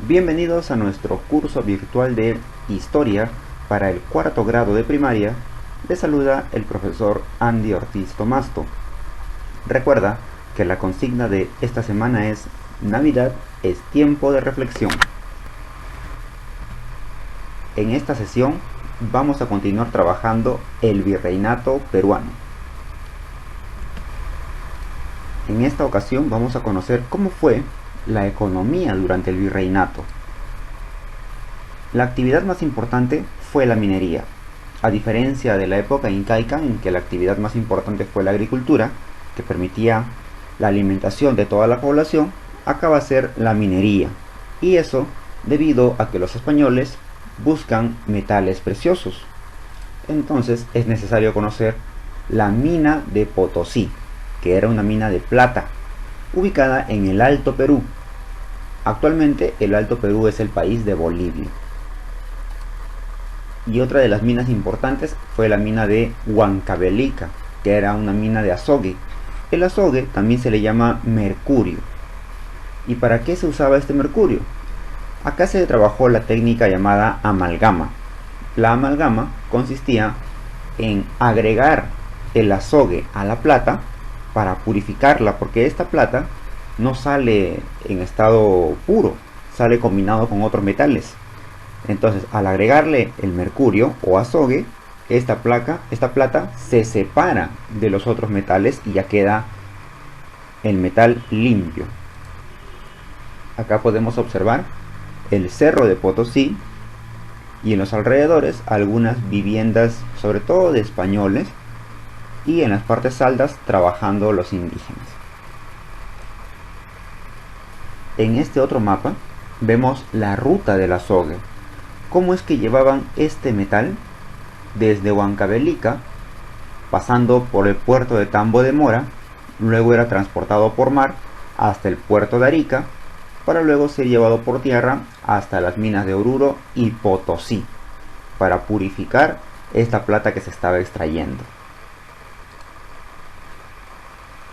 Bienvenidos a nuestro curso virtual de Historia para el cuarto grado de primaria. Les saluda el profesor Andy Ortiz Tomasto. Recuerda que la consigna de esta semana es: Navidad es tiempo de reflexión. En esta sesión vamos a continuar trabajando el virreinato peruano. En esta ocasión vamos a conocer cómo fue la economía durante el virreinato. La actividad más importante fue la minería. A diferencia de la época incaica, en que la actividad más importante fue la agricultura, que permitía la alimentación de toda la población, acá va a ser la minería. Y eso debido a que los españoles buscan metales preciosos. Entonces es necesario conocer la mina de Potosí, que era una mina de plata, ubicada en el Alto Perú. Actualmente el Alto Perú es el país de Bolivia. Y otra de las minas importantes fue la mina de Huancavelica, que era una mina de azogue. El azogue también se le llama mercurio. ¿Y para qué se usaba este mercurio? Acá se trabajó la técnica llamada amalgama. La amalgama consistía en agregar el azogue a la plata para purificarla, porque esta plata no sale en estado puro, sale combinado con otros metales. Entonces, al agregarle el mercurio o azogue, esta plata se separa de los otros metales y ya queda el metal limpio. Acá podemos observar el cerro de Potosí y en los alrededores algunas viviendas, sobre todo de españoles, y en las partes altas trabajando los indígenas. En este otro mapa vemos la ruta del azogue. Cómo es que llevaban este metal desde Huancavelica, pasando por el puerto de Tambo de Mora, luego era transportado por mar hasta el puerto de Arica, para luego ser llevado por tierra hasta las minas de Oruro y Potosí, para purificar esta plata que se estaba extrayendo.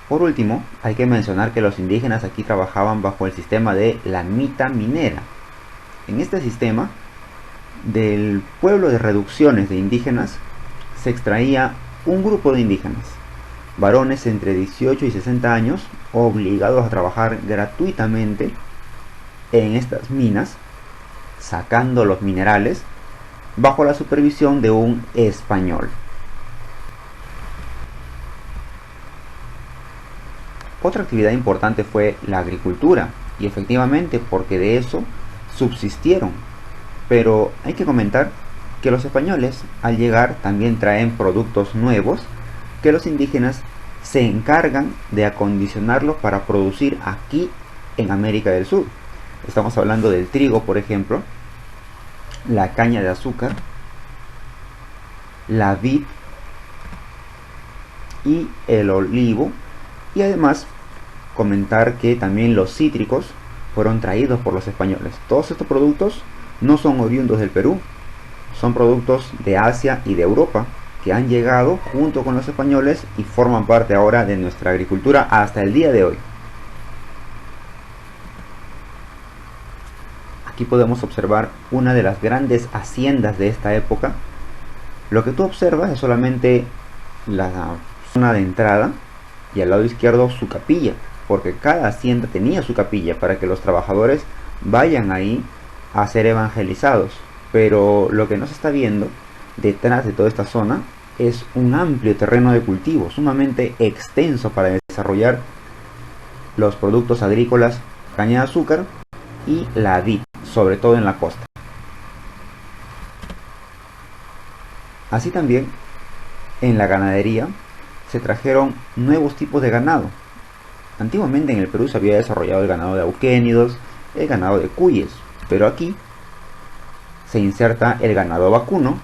Por último, hay que mencionar que los indígenas aquí trabajaban bajo el sistema de la mita minera. En este sistema, del pueblo de reducciones de indígenas, se extraía un grupo de indígenas, varones entre 18 y 60 años, obligados a trabajar gratuitamente en estas minas, sacando los minerales, bajo la supervisión de un español. Otra actividad importante fue la agricultura, y efectivamente porque de eso subsistieron. Pero hay que comentar que los españoles al llegar también traen productos nuevos que los indígenas se encargan de acondicionarlos para producir aquí en América del Sur. Estamos hablando del trigo, por ejemplo, la caña de azúcar, la vid y el olivo. Y además comentar que también los cítricos fueron traídos por los españoles. Todos estos productos no son oriundos del Perú, son productos de Asia y de Europa que han llegado junto con los españoles y forman parte ahora de nuestra agricultura hasta el día de hoy. Aquí podemos observar una de las grandes haciendas de esta época. Lo que tú observas es solamente la zona de entrada y al lado izquierdo su capilla, porque cada hacienda tenía su capilla para que los trabajadores vayan ahí a ser evangelizados. Pero lo que no se está viendo detrás de toda esta zona es un amplio terreno de cultivo sumamente extenso para desarrollar los productos agrícolas, caña de azúcar y la vid, sobre todo en la costa. Así también en la ganadería se trajeron nuevos tipos de ganado. Antiguamente en el Perú se había desarrollado el ganado de auquénidos, el ganado de cuyes, pero aquí se inserta el ganado vacuno,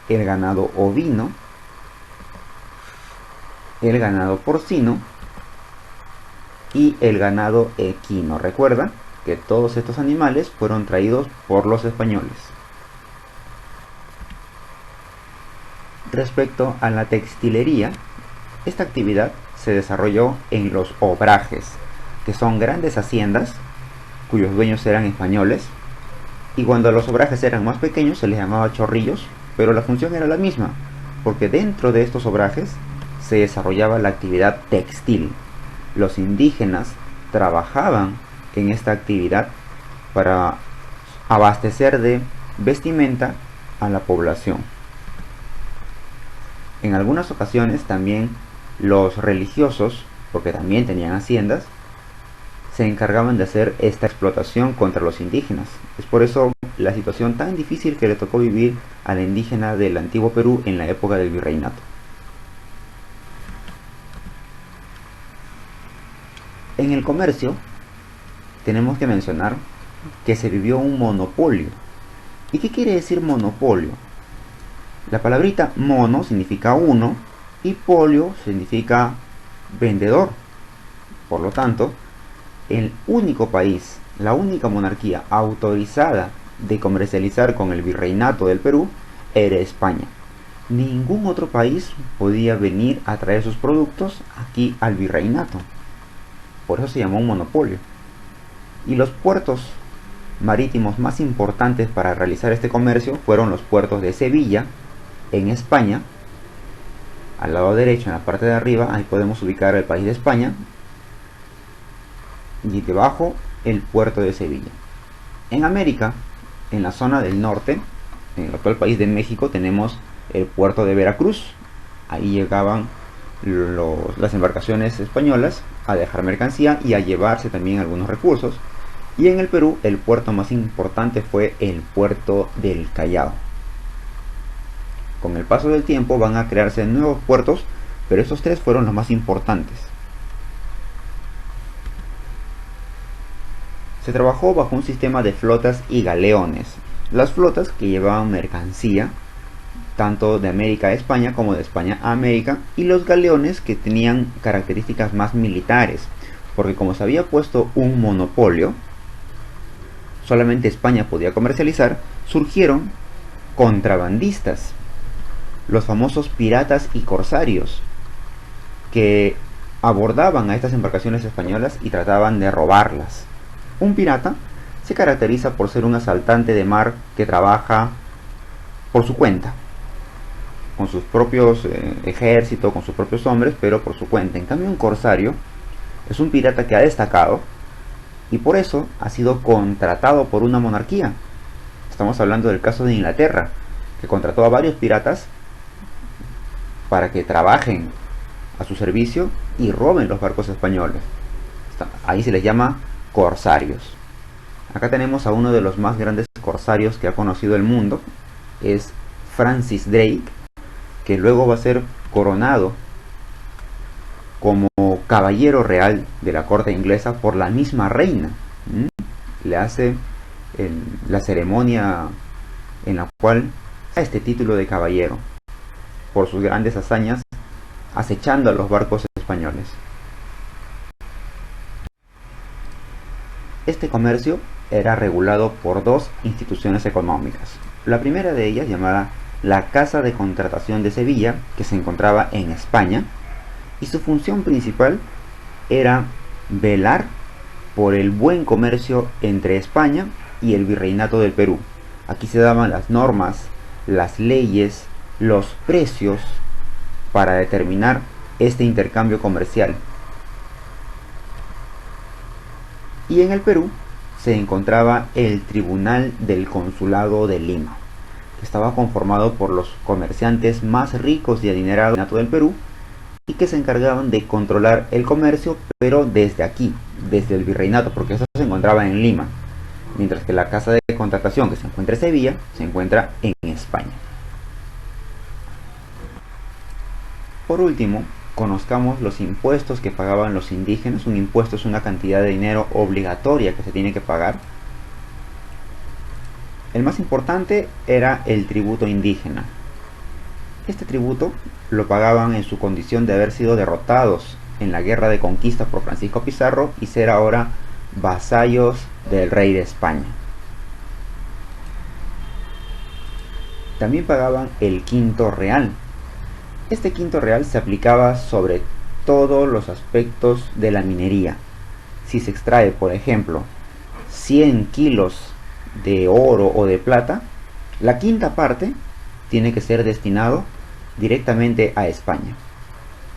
el ganado ovino, el ganado porcino y el ganado equino. Recuerda que todos estos animales fueron traídos por los españoles. Respecto a la textilería, esta actividad se desarrolló en los obrajes, que son grandes haciendas cuyos dueños eran españoles, y cuando los obrajes eran más pequeños se les llamaba chorrillos, pero la función era la misma, porque dentro de estos obrajes se desarrollaba la actividad textil. Los indígenas trabajaban en esta actividad para abastecer de vestimenta a la población. En algunas ocasiones también los religiosos, porque también tenían haciendas, se encargaban de hacer esta explotación contra los indígenas. Es por eso la situación tan difícil que le tocó vivir a la indígena del antiguo Perú en la época del virreinato. En el comercio tenemos que mencionar que se vivió un monopolio. ¿Y qué quiere decir monopolio? La palabrita mono significa uno y polio significa vendedor. Por lo tanto, el único país, la única monarquía autorizada de comercializar con el virreinato del Perú era España. Ningún otro país podía venir a traer sus productos aquí al virreinato. Por eso se llamó un monopolio. Y los puertos marítimos más importantes para realizar este comercio fueron los puertos de Sevilla, en España. Al lado derecho, en la parte de arriba, ahí podemos ubicar el país de España, y debajo el puerto de Sevilla. En América, en la zona del norte, en el actual país de México, tenemos el puerto de Veracruz. Ahí llegaban las embarcaciones españolas a dejar mercancía y a llevarse también algunos recursos. Y en el Perú, el puerto más importante fue el puerto del Callao. Con el paso del tiempo van a crearse nuevos puertos, pero estos tres fueron los más importantes. Se trabajó bajo un sistema de flotas y galeones. Las flotas que llevaban mercancía, tanto de América a España como de España a América, y los galeones que tenían características más militares, porque como se había puesto un monopolio, solamente España podía comercializar, surgieron contrabandistas, los famosos piratas y corsarios, que abordaban a estas embarcaciones españolas y trataban de robarlas. Un pirata se caracteriza por ser un asaltante de mar que trabaja por su cuenta, con sus propios ejércitos, con sus propios hombres, pero por su cuenta. En cambio, un corsario es un pirata que ha destacado y por eso ha sido contratado por una monarquía. Estamos hablando del caso de Inglaterra, que contrató a varios piratas para que trabajen a su servicio y roben los barcos españoles. Ahí se les llama corsarios. Acá tenemos a uno de los más grandes corsarios que ha conocido el mundo. Es Francis Drake, que luego va a ser coronado como caballero real de la corte inglesa por la misma reina. Le hace la ceremonia en la cual da este título de caballero por sus grandes hazañas acechando a los barcos españoles. Este comercio era regulado por dos instituciones económicas. La primera de ellas, llamada la Casa de Contratación de Sevilla, que se encontraba en España, y su función principal era velar por el buen comercio entre España y el Virreinato del Perú. Aquí se daban las normas, las leyes, los precios para determinar este intercambio comercial. Y en el Perú se encontraba el Tribunal del Consulado de Lima, que estaba conformado por los comerciantes más ricos y adinerados del Perú y que se encargaban de controlar el comercio, pero desde aquí, desde el virreinato, porque eso se encontraba en Lima, mientras que la Casa de Contratación, que se encuentra en Sevilla, se encuentra en España. Por último, conozcamos los impuestos que pagaban los indígenas. Un impuesto es una cantidad de dinero obligatoria que se tiene que pagar. El más importante era el tributo indígena. Este tributo lo pagaban en su condición de haber sido derrotados en la guerra de conquista por Francisco Pizarro y ser ahora vasallos del rey de España. También pagaban el quinto real. Este quinto real se aplicaba sobre todos los aspectos de la minería. Si se extrae, por ejemplo, 100 kilos de oro o de plata, la quinta parte tiene que ser destinado directamente a España.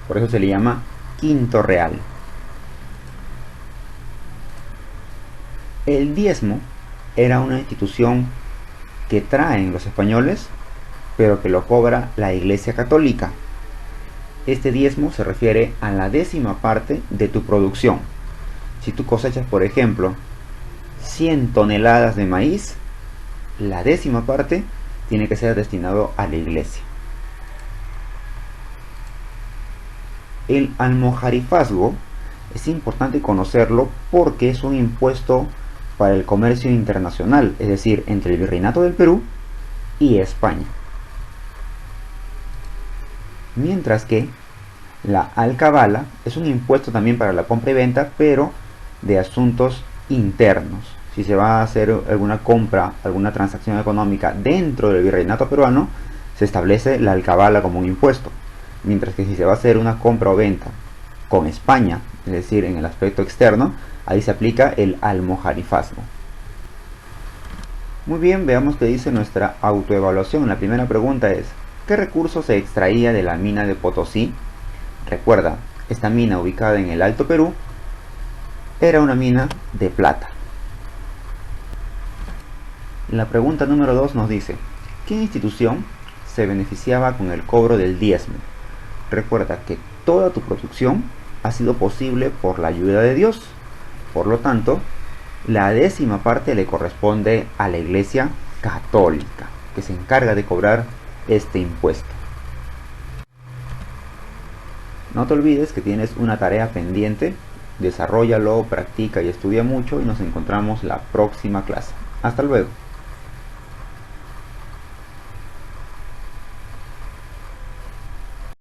Por eso se le llama quinto real. El diezmo era una institución que traen los españoles, pero que lo cobra la Iglesia Católica. Este diezmo se refiere a la décima parte de tu producción. Si tú cosechas, por ejemplo, 100 toneladas de maíz, la décima parte tiene que ser destinado a la iglesia. El almojarifazgo es importante conocerlo porque es un impuesto para el comercio internacional, es decir, entre el Virreinato del Perú y España. Mientras que la alcabala es un impuesto también para la compra y venta, pero de asuntos internos. Si se va a hacer alguna compra, alguna transacción económica dentro del Virreinato peruano, se establece la alcabala como un impuesto. Mientras que si se va a hacer una compra o venta con España, es decir, en el aspecto externo, ahí se aplica el almojarifazgo. Muy bien, veamos qué dice nuestra autoevaluación. La primera pregunta es: ¿qué recurso se extraía de la mina de Potosí? Recuerda, esta mina ubicada en el Alto Perú era una mina de plata. La pregunta número 2 nos dice: ¿qué institución se beneficiaba con el cobro del diezmo? Recuerda que toda tu producción ha sido posible por la ayuda de Dios. Por lo tanto, la décima parte le corresponde a la Iglesia Católica, que se encarga de cobrar este impuesto. No te olvides que tienes una tarea pendiente. Desarróllalo, practica y estudia mucho y nos encontramos la próxima clase. Hasta luego.